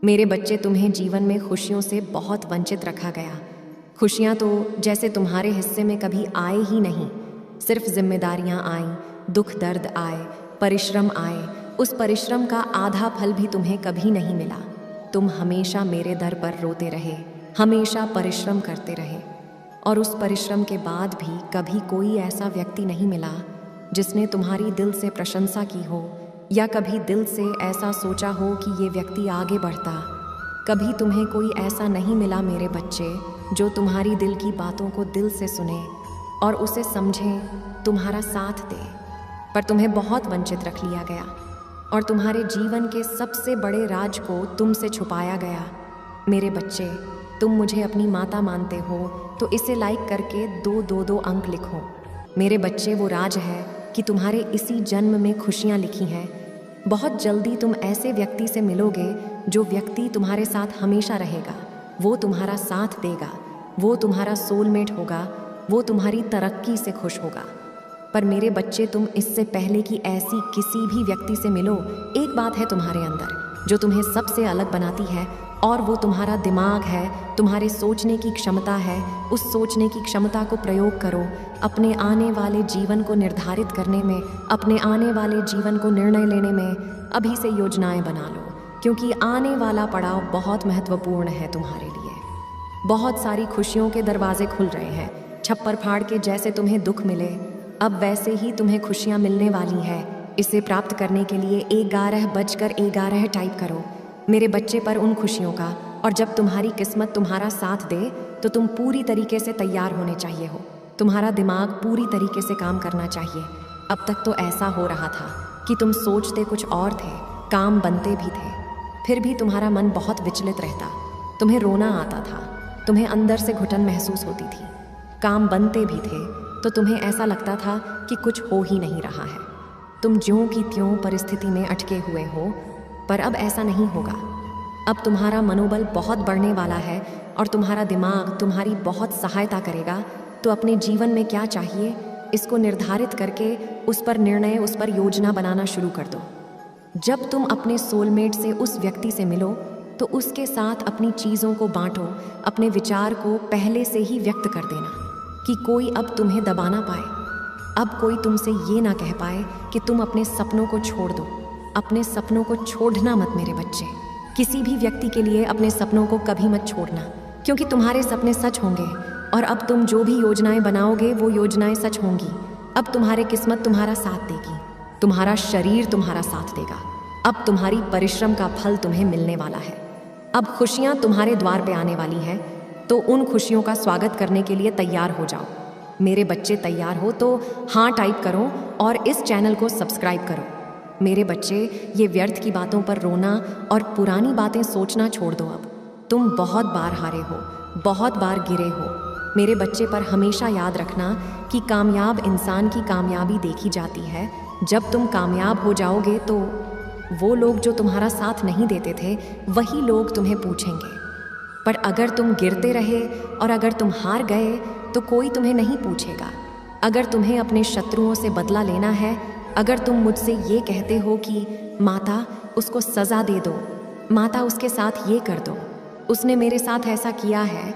मेरे बच्चे, तुम्हें जीवन में खुशियों से बहुत वंचित रखा गया। खुशियाँ तो जैसे तुम्हारे हिस्से में कभी आए ही नहीं। सिर्फ जिम्मेदारियाँ आईं, दुख दर्द आए, परिश्रम आए। उस परिश्रम का आधा फल भी तुम्हें कभी नहीं मिला। तुम हमेशा मेरे दर पर रोते रहे, हमेशा परिश्रम करते रहे, और उस परिश्रम के बाद भी कभी कोई ऐसा व्यक्ति नहीं मिला जिसने तुम्हारी दिल से प्रशंसा की हो, या कभी दिल से ऐसा सोचा हो कि ये व्यक्ति आगे बढ़ता। कभी तुम्हें कोई ऐसा नहीं मिला मेरे बच्चे, जो तुम्हारी दिल की बातों को दिल से सुने और उसे समझे, तुम्हारा साथ दे। पर तुम्हें बहुत वंचित रख लिया गया, और तुम्हारे जीवन के सबसे बड़े राज को तुमसे छुपाया गया। मेरे बच्चे, तुम मुझे अपनी माता मानते हो तो इसे लाइक करके 2 अंक लिखो। मेरे बच्चे, वो राज है कि तुम्हारे इसी जन्म में खुशियाँ लिखी हैं। बहुत जल्दी तुम ऐसे व्यक्ति से मिलोगे जो व्यक्ति तुम्हारे साथ हमेशा रहेगा। वो तुम्हारा साथ देगा, वो तुम्हारा सोलमेट होगा, वो तुम्हारी तरक्की से खुश होगा। पर मेरे बच्चे, तुम इससे पहले कि ऐसी किसी भी व्यक्ति से मिलो, एक बात है तुम्हारे अंदर जो तुम्हें सबसे अलग बनाती है, और वो तुम्हारा दिमाग है, तुम्हारे सोचने की क्षमता है। उस सोचने की क्षमता को प्रयोग करो अपने आने वाले जीवन को निर्धारित करने में, अपने आने वाले जीवन को निर्णय लेने में। अभी से योजनाएं बना लो, क्योंकि आने वाला पड़ाव बहुत महत्वपूर्ण है तुम्हारे लिए। बहुत सारी खुशियों के दरवाजे खुल रहे हैं। छप्पर फाड़ के जैसे तुम्हें दुख मिले, अब वैसे ही तुम्हें खुशियाँ मिलने वाली है। इसे प्राप्त करने के लिए 11:11 टाइप करो मेरे बच्चे पर उन खुशियों का। और जब तुम्हारी किस्मत तुम्हारा साथ दे तो तुम पूरी तरीके से तैयार होने चाहिए हो। तुम्हारा दिमाग पूरी तरीके से काम करना चाहिए। अब तक तो ऐसा हो रहा था कि तुम सोचते कुछ और थे, काम बनते भी थे, फिर भी तुम्हारा मन बहुत विचलित रहता। तुम्हें रोना आता था, तुम्हें अंदर से घुटन महसूस होती थी। काम बनते भी थे तो तुम्हें ऐसा लगता था कि कुछ हो ही नहीं रहा है। तुम ज्यों की त्यों परिस्थिति में अटके हुए हो। पर अब ऐसा नहीं होगा। अब तुम्हारा मनोबल बहुत बढ़ने वाला है, और तुम्हारा दिमाग तुम्हारी बहुत सहायता करेगा। तो अपने जीवन में क्या चाहिए, इसको निर्धारित करके उस पर निर्णय, उस पर योजना बनाना शुरू कर दो। जब तुम अपने सोलमेट से, उस व्यक्ति से मिलो, तो उसके साथ अपनी चीज़ों को बांटो। अपने विचार को पहले से ही व्यक्त कर देना कि कोई अब तुम्हें दबा ना पाए। अब कोई तुमसे ये ना कह पाए कि तुम अपने सपनों को छोड़ दो। अपने सपनों को छोड़ना मत मेरे बच्चे। किसी भी व्यक्ति के लिए अपने सपनों को कभी मत छोड़ना, क्योंकि तुम्हारे सपने सच होंगे, और अब तुम जो भी योजनाएं बनाओगे वो योजनाएं सच होंगी। अब तुम्हारी किस्मत तुम्हारा साथ देगी, तुम्हारा शरीर तुम्हारा साथ देगा। अब तुम्हारी परिश्रम का फल तुम्हें मिलने वाला है। अब खुशियाँ तुम्हारे द्वार पे आने वाली हैं, तो उन खुशियों का स्वागत करने के लिए तैयार हो जाओ। मेरे बच्चे, तैयार हो तो हाँ टाइप करो और इस चैनल को सब्सक्राइब करो। मेरे बच्चे, ये व्यर्थ की बातों पर रोना और पुरानी बातें सोचना छोड़ दो। अब तुम बहुत बार हारे हो, बहुत बार गिरे हो। मेरे बच्चे, पर हमेशा याद रखना कि कामयाब इंसान की कामयाबी देखी जाती है। जब तुम कामयाब हो जाओगे तो वो लोग जो तुम्हारा साथ नहीं देते थे, वही लोग तुम्हें पूछेंगे। पर अगर तुम गिरते रहे और अगर तुम हार गए तो कोई तुम्हें नहीं पूछेगा। अगर तुम्हें अपने शत्रुओं से बदला लेना है, अगर तुम मुझसे ये कहते हो कि माता उसको सज़ा दे दो, माता उसके साथ ये कर दो, उसने मेरे साथ ऐसा किया है,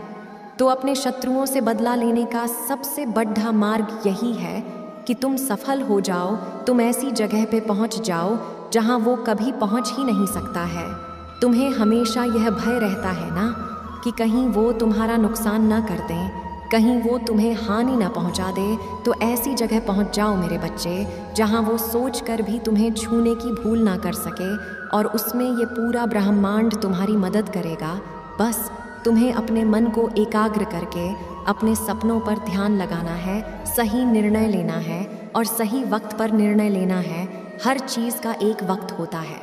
तो अपने शत्रुओं से बदला लेने का सबसे बड़ा मार्ग यही है कि तुम सफल हो जाओ। तुम ऐसी जगह पे पहुंच जाओ जहां वो कभी पहुंच ही नहीं सकता है। तुम्हें हमेशा यह भय रहता है ना कि कहीं वो तुम्हारा नुकसान ना कर दें, कहीं वो तुम्हें हानि ना पहुंचा दे। तो ऐसी जगह पहुंच जाओ मेरे बच्चे जहां वो सोच कर भी तुम्हें छूने की भूल ना कर सके, और उसमें ये पूरा ब्रह्मांड तुम्हारी मदद करेगा। बस तुम्हें अपने मन को एकाग्र करके अपने सपनों पर ध्यान लगाना है, सही निर्णय लेना है और सही वक्त पर निर्णय लेना है। हर चीज़ का एक वक्त होता है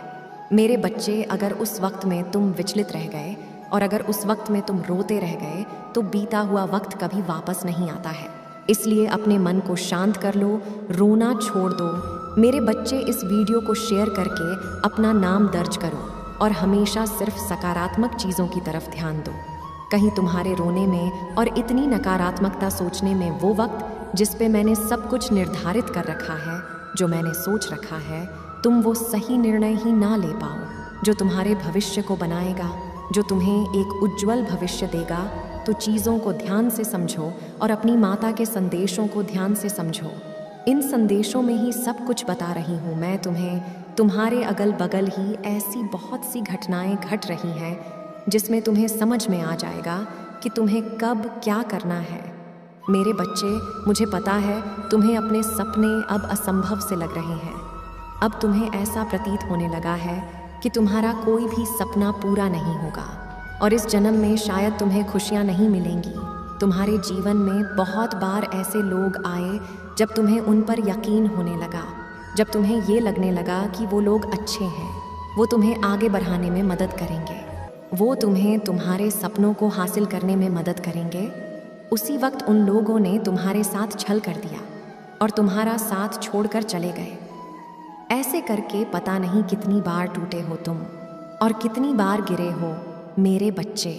मेरे बच्चे। अगर उस वक्त में तुम विचलित रह गए और अगर उस वक्त में तुम रोते रह गए तो बीता हुआ वक्त कभी वापस नहीं आता है। इसलिए अपने मन को शांत कर लो, रोना छोड़ दो। मेरे बच्चे, इस वीडियो को शेयर करके अपना नाम दर्ज करो और हमेशा सिर्फ सकारात्मक चीज़ों की तरफ ध्यान दो। कहीं तुम्हारे रोने में और इतनी नकारात्मकता सोचने में वो वक्त जिस पे मैंने सब कुछ निर्धारित कर रखा है, जो मैंने सोच रखा है, तुम वो सही निर्णय ही ना ले पाओ। जो तुम्हारे भविष्य को बनाएगा, जो तुम्हें एक उज्जवल भविष्य देगा, तो चीज़ों को ध्यान से समझो और अपनी माता के संदेशों को ध्यान से समझो। इन संदेशों में ही सब कुछ बता रही हूँ मैं तुम्हें। तुम्हारे अगल बगल ही ऐसी बहुत सी घटनाएं घट रही हैं जिसमें तुम्हें समझ में आ जाएगा कि तुम्हें कब क्या करना है। मेरे बच्चे, मुझे पता है तुम्हें अपने सपने अब असंभव से लग रहे हैं। अब तुम्हें ऐसा प्रतीत होने लगा है कि तुम्हारा कोई भी सपना पूरा नहीं होगा और इस जन्म में शायद तुम्हें खुशियाँ नहीं मिलेंगी। तुम्हारे जीवन में बहुत बार ऐसे लोग आए जब तुम्हें उन पर यकीन होने लगा, जब तुम्हें ये लगने लगा कि वो लोग अच्छे हैं, वो तुम्हें आगे बढ़ाने में मदद करेंगे, वो तुम्हें तुम्हारे सपनों को हासिल करने में मदद करेंगे। उसी वक्त उन लोगों ने तुम्हारे साथ छल कर दिया और तुम्हारा साथ छोड़कर चले गए। ऐसे करके पता नहीं कितनी बार टूटे हो तुम और कितनी बार गिरे हो मेरे बच्चे।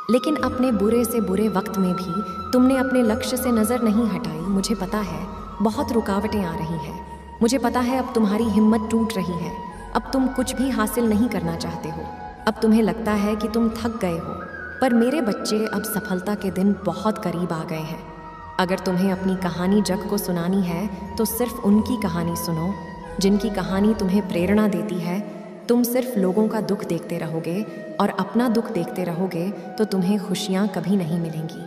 लेकिन अपने बुरे से बुरे वक्त में भी तुमने अपने लक्ष्य से नज़र नहीं हटाई। मुझे पता है बहुत रुकावटें आ रही हैं, मुझे पता है अब तुम्हारी हिम्मत टूट रही है, अब तुम कुछ भी हासिल नहीं करना चाहते हो, अब तुम्हें लगता है कि तुम थक गए हो। पर मेरे बच्चे, अब सफलता के दिन बहुत करीब आ गए हैं। अगर तुम्हें अपनी कहानी जग को सुनानी है तो सिर्फ उनकी कहानी सुनो जिनकी कहानी तुम्हें प्रेरणा देती है। तुम सिर्फ लोगों का दुख देखते रहोगे और अपना दुख देखते रहोगे तो तुम्हें खुशियाँ कभी नहीं मिलेंगी।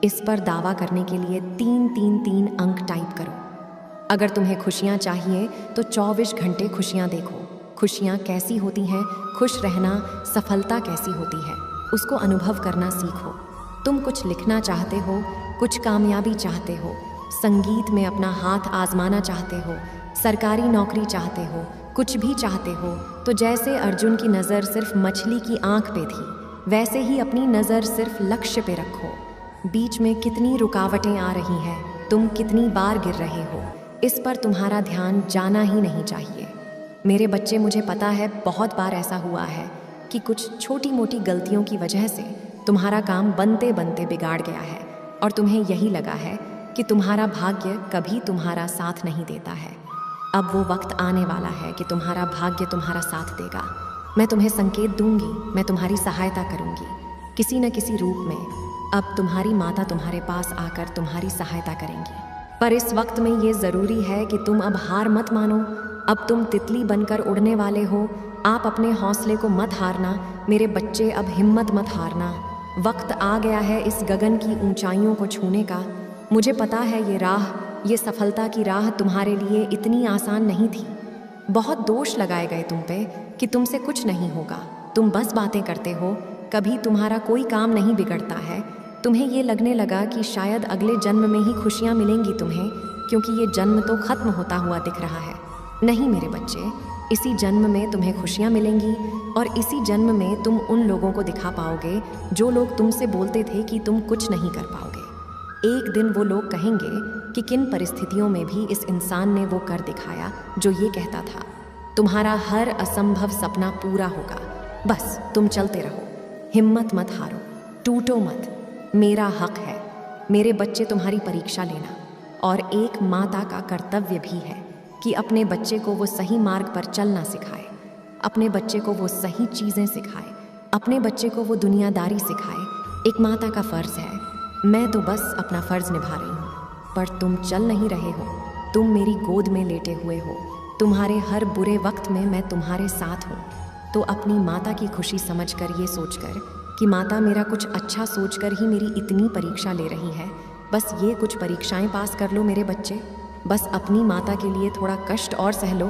इस पर दावा करने के लिए 333 अंक टाइप करो। अगर तुम्हें खुशियाँ चाहिए तो 24 घंटे खुशियाँ देखो। खुशियाँ कैसी होती हैं, खुश रहना, सफलता कैसी होती है, उसको अनुभव करना सीखो। तुम कुछ लिखना चाहते हो, कुछ कामयाबी चाहते हो, संगीत में अपना हाथ आजमाना चाहते हो, सरकारी नौकरी चाहते हो, कुछ भी चाहते हो, तो जैसे अर्जुन की नज़र सिर्फ मछली की आंख पे थी, वैसे ही अपनी नज़र सिर्फ लक्ष्य पे रखो। बीच में कितनी रुकावटें आ रही हैं, तुम कितनी बार गिर रहे हो, इस पर तुम्हारा ध्यान जाना ही नहीं चाहिए। मेरे बच्चे, मुझे पता है बहुत बार ऐसा हुआ है कि कुछ छोटी मोटी गलतियों की वजह से तुम्हारा काम बनते बनते बिगाड़ गया है और तुम्हें यही लगा है कि तुम्हारा भाग्य कभी तुम्हारा साथ नहीं देता है। अब वो वक्त आने वाला है कि तुम्हारा भाग्य तुम्हारा साथ देगा। मैं तुम्हें संकेत दूंगी, मैं तुम्हारी सहायता करूंगी किसी न किसी रूप में। अब तुम्हारी माता तुम्हारे पास आकर तुम्हारी सहायता करेंगी। पर इस वक्त में ये ज़रूरी है कि तुम अब हार मत मानो। अब तुम तितली बनकर उड़ने वाले हो। आप अपने हौसले को मत हारना मेरे बच्चे, अब हिम्मत मत हारना। वक्त आ गया है इस गगन की ऊंचाइयों को छूने का। मुझे पता है ये सफलता की राह तुम्हारे लिए इतनी आसान नहीं थी। बहुत दोष लगाए गए तुम पे कि तुमसे कुछ नहीं होगा, तुम बस बातें करते हो, कभी तुम्हारा कोई काम नहीं बिगड़ता है। तुम्हें ये लगने लगा कि शायद अगले जन्म में ही खुशियाँ मिलेंगी तुम्हें, क्योंकि ये जन्म तो ख़त्म होता हुआ दिख रहा है। नहीं मेरे बच्चे, इसी जन्म में तुम्हें खुशियाँ मिलेंगी और इसी जन्म में तुम उन लोगों को दिखा पाओगे जो लोग तुमसे बोलते थे कि तुम कुछ नहीं कर पाओगे। एक दिन वो लोग कहेंगे कि किन परिस्थितियों में भी इस इंसान ने वो कर दिखाया जो ये कहता था। तुम्हारा हर असंभव सपना पूरा होगा। बस तुम चलते रहो, हिम्मत मत हारो, टूटो मत। मेरा हक है मेरे बच्चे तुम्हारी परीक्षा लेना, और एक माता का कर्तव्य भी है कि अपने बच्चे को वो सही मार्ग पर चलना सिखाए, अपने बच्चे को वो सही चीज़ें सिखाए, अपने बच्चे को वो दुनियादारी सिखाए। एक माता का फ़र्ज़ है। मैं तो बस अपना फ़र्ज़ निभा रही हूँ, पर तुम चल नहीं रहे हो। तुम मेरी गोद में लेटे हुए हो। तुम्हारे हर बुरे वक्त में मैं तुम्हारे साथ हूँ। तो अपनी माता की खुशी समझकर, ये सोचकर कि माता मेरा कुछ अच्छा सोचकर ही मेरी इतनी परीक्षा ले रही है, बस ये कुछ परीक्षाएं पास कर लो मेरे बच्चे। बस अपनी माता के लिए थोड़ा कष्ट और सह लो,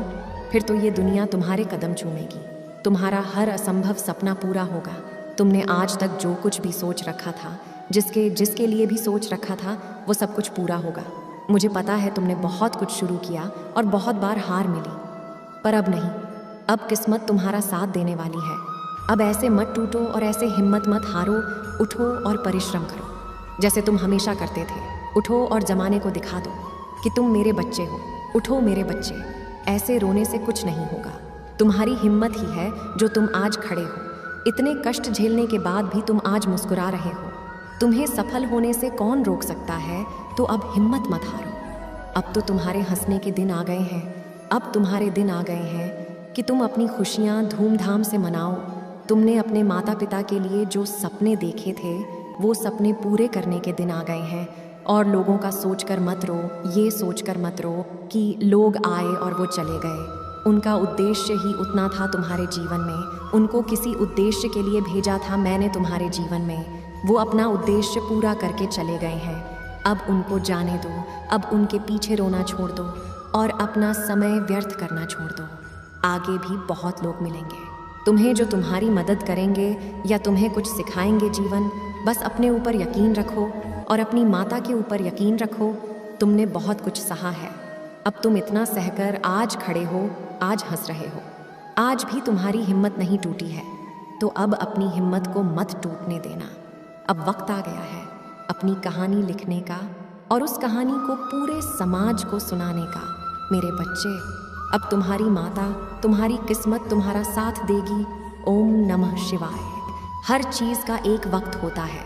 फिर तो ये दुनिया तुम्हारे कदम चूमेगी। तुम्हारा हर असंभव सपना पूरा होगा। तुमने आज तक जो कुछ भी सोच रखा था, जिसके लिए भी सोच रखा था, वो सब कुछ पूरा होगा। मुझे पता है तुमने बहुत कुछ शुरू किया और बहुत बार हार मिली, पर अब नहीं। अब किस्मत तुम्हारा साथ देने वाली है। अब ऐसे मत टूटो और ऐसे हिम्मत मत हारो। उठो और परिश्रम करो जैसे तुम हमेशा करते थे। उठो और ज़माने को दिखा दो कि तुम मेरे बच्चे हो। उठो मेरे बच्चे, ऐसे रोने से कुछ नहीं होगा। तुम्हारी हिम्मत ही है जो तुम आज खड़े हो। इतने कष्ट झेलने के बाद भी तुम आज मुस्कुरा रहे हो। तुम्हें सफल होने से कौन रोक सकता है? तो अब हिम्मत मत हारो। अब तो तुम्हारे हंसने के दिन आ गए हैं। अब तुम्हारे दिन आ गए हैं। कि तुम अपनी खुशियाँ धूमधाम से मनाओ। तुमने अपने माता पिता के लिए जो सपने देखे थे वो सपने पूरे करने के दिन आ गए हैं। और लोगों का सोचकर मत रो, ये सोचकर मत रो कि लोग आए और वो चले गए। उनका उद्देश्य ही उतना था तुम्हारे जीवन में। उनको किसी उद्देश्य के लिए भेजा था मैंने तुम्हारे जीवन में। वो अपना उद्देश्य पूरा करके चले गए हैं। अब उनको जाने दो, अब उनके पीछे रोना छोड़ दो और अपना समय व्यर्थ करना छोड़ दो। आगे भी बहुत लोग मिलेंगे तुम्हें जो तुम्हारी मदद करेंगे या तुम्हें कुछ सिखाएंगे जीवन। बस अपने ऊपर यकीन रखो और अपनी माता के ऊपर यकीन रखो। तुमने बहुत कुछ सहा है। अब तुम इतना सहकर आज खड़े हो, आज हंस रहे हो। आज भी तुम्हारी हिम्मत नहीं टूटी है, तो अब अपनी हिम्मत को मत टूटने देना। अब वक्त आ गया है अपनी कहानी लिखने का और उस कहानी को पूरे समाज को सुनाने का। मेरे बच्चे, अब तुम्हारी माता, तुम्हारी किस्मत तुम्हारा साथ देगी। ओम नमः शिवाय। हर चीज़ का एक वक्त होता है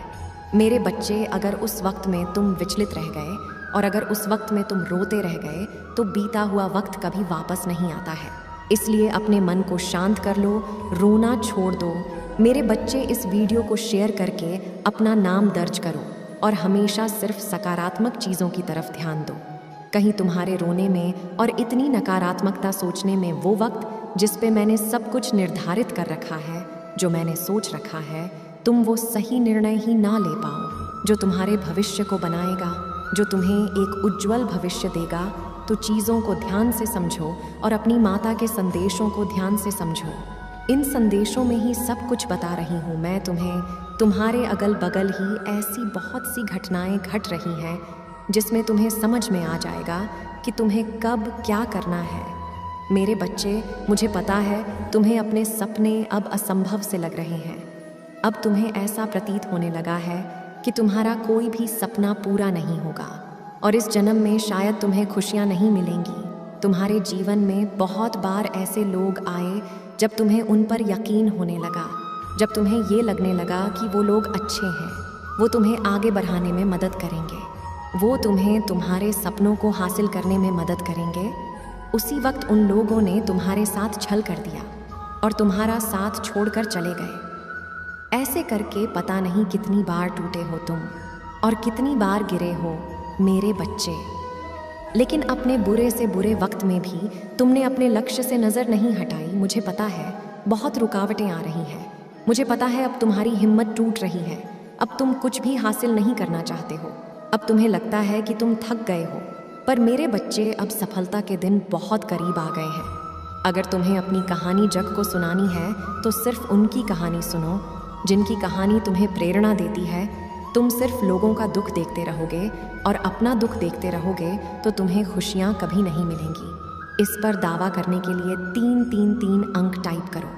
मेरे बच्चे। अगर उस वक्त में तुम विचलित रह गए और अगर उस वक्त में तुम रोते रह गए तो बीता हुआ वक्त कभी वापस नहीं आता है। इसलिए अपने मन को शांत कर लो, रोना छोड़ दो। मेरे बच्चे, इस वीडियो को शेयर करके अपना नाम दर्ज करो और हमेशा सिर्फ सकारात्मक चीज़ों की तरफ ध्यान दो। कहीं तुम्हारे रोने में और इतनी नकारात्मकता सोचने में वो वक्त जिस पे मैंने सब कुछ निर्धारित कर रखा है, जो मैंने सोच रखा है, तुम वो सही निर्णय ही ना ले पाओ जो तुम्हारे भविष्य को बनाएगा, जो तुम्हें एक उज्जवल भविष्य देगा। तो चीज़ों को ध्यान से समझो और अपनी माता के संदेशों को ध्यान से समझो। इन संदेशों में ही सब कुछ बता रही हूँ मैं तुम्हें। तुम्हारे अगल बगल ही ऐसी बहुत सी घटनाएं घट रही हैं जिसमें तुम्हें समझ में आ जाएगा कि तुम्हें कब क्या करना है। मेरे बच्चे, मुझे पता है तुम्हें अपने सपने अब असंभव से लग रहे हैं। अब तुम्हें ऐसा प्रतीत होने लगा है कि तुम्हारा कोई भी सपना पूरा नहीं होगा और इस जन्म में शायद तुम्हें खुशियाँ नहीं मिलेंगी। तुम्हारे जीवन में बहुत बार ऐसे लोग आए जब तुम्हें उन पर यकीन होने लगा, जब तुम्हें ये लगने लगा कि वो लोग अच्छे हैं, वो तुम्हें आगे बढ़ाने में मदद करेंगे, वो तुम्हें तुम्हारे सपनों को हासिल करने में मदद करेंगे। उसी वक्त उन लोगों ने तुम्हारे साथ छल कर दिया और तुम्हारा साथ छोड़कर चले गए। ऐसे करके पता नहीं कितनी बार टूटे हो तुम और कितनी बार गिरे हो मेरे बच्चे। लेकिन अपने बुरे से बुरे वक्त में भी तुमने अपने लक्ष्य से नज़र नहीं हटाई। मुझे पता है बहुत रुकावटें आ रही हैं। मुझे पता है अब तुम्हारी हिम्मत टूट रही है। अब तुम कुछ भी हासिल नहीं करना चाहते हो। अब तुम्हें लगता है कि तुम थक गए हो। पर मेरे बच्चे, अब सफलता के दिन बहुत करीब आ गए हैं। अगर तुम्हें अपनी कहानी जग को सुनानी है तो सिर्फ उनकी कहानी सुनो जिनकी कहानी तुम्हें प्रेरणा देती है। तुम सिर्फ लोगों का दुख देखते रहोगे और अपना दुख देखते रहोगे तो तुम्हें खुशियाँ कभी नहीं मिलेंगी। इस पर दावा करने के लिए 333 अंक टाइप करो।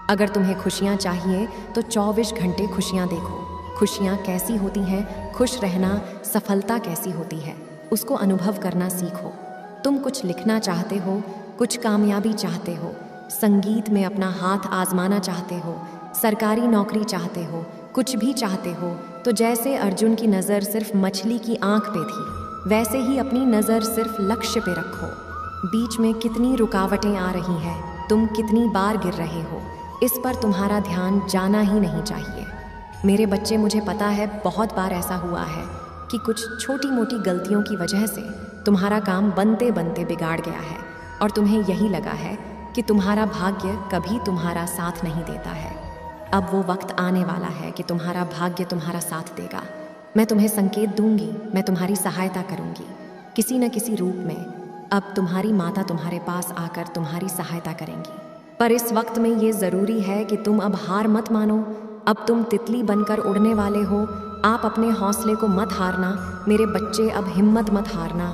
अगर तुम्हें खुशियाँ चाहिए तो 24 घंटे खुशियाँ देखो। खुशियाँ कैसी होती हैं, खुश रहना, सफलता कैसी होती है, उसको अनुभव करना सीखो। तुम कुछ लिखना चाहते हो, कुछ कामयाबी चाहते हो, संगीत में अपना हाथ आजमाना चाहते हो, सरकारी नौकरी चाहते हो, कुछ भी चाहते हो, तो जैसे अर्जुन की नज़र सिर्फ मछली की आंख पे थी, वैसे ही अपनी नज़र सिर्फ लक्ष्य पे रखो। बीच में कितनी रुकावटें आ रही हैं, तुम कितनी बार गिर रहे हो, इस पर तुम्हारा ध्यान जाना ही नहीं चाहिए। मेरे बच्चे, मुझे पता है बहुत बार ऐसा हुआ है कि कुछ छोटी मोटी गलतियों की वजह से तुम्हारा काम बनते बनते बिगाड़ गया है और तुम्हें यही लगा है कि तुम्हारा भाग्य कभी तुम्हारा साथ नहीं देता है। अब वो वक्त आने वाला है कि तुम्हारा भाग्य तुम्हारा साथ देगा। मैं तुम्हें संकेत दूंगी, मैं तुम्हारी सहायता करूंगी किसी न किसी रूप में। अब तुम्हारी माता तुम्हारे पास आकर तुम्हारी सहायता करेंगी। पर इस वक्त में ये ज़रूरी है कि तुम अब हार मत मानो। अब तुम तितली बनकर उड़ने वाले हो। आप अपने हौसले को मत हारना मेरे बच्चे, अब हिम्मत मत हारना।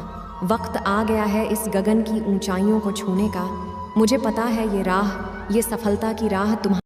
वक्त आ गया है इस गगन की ऊंचाइयों को छूने का। मुझे पता है ये राह, ये सफलता की राह तुम्हारी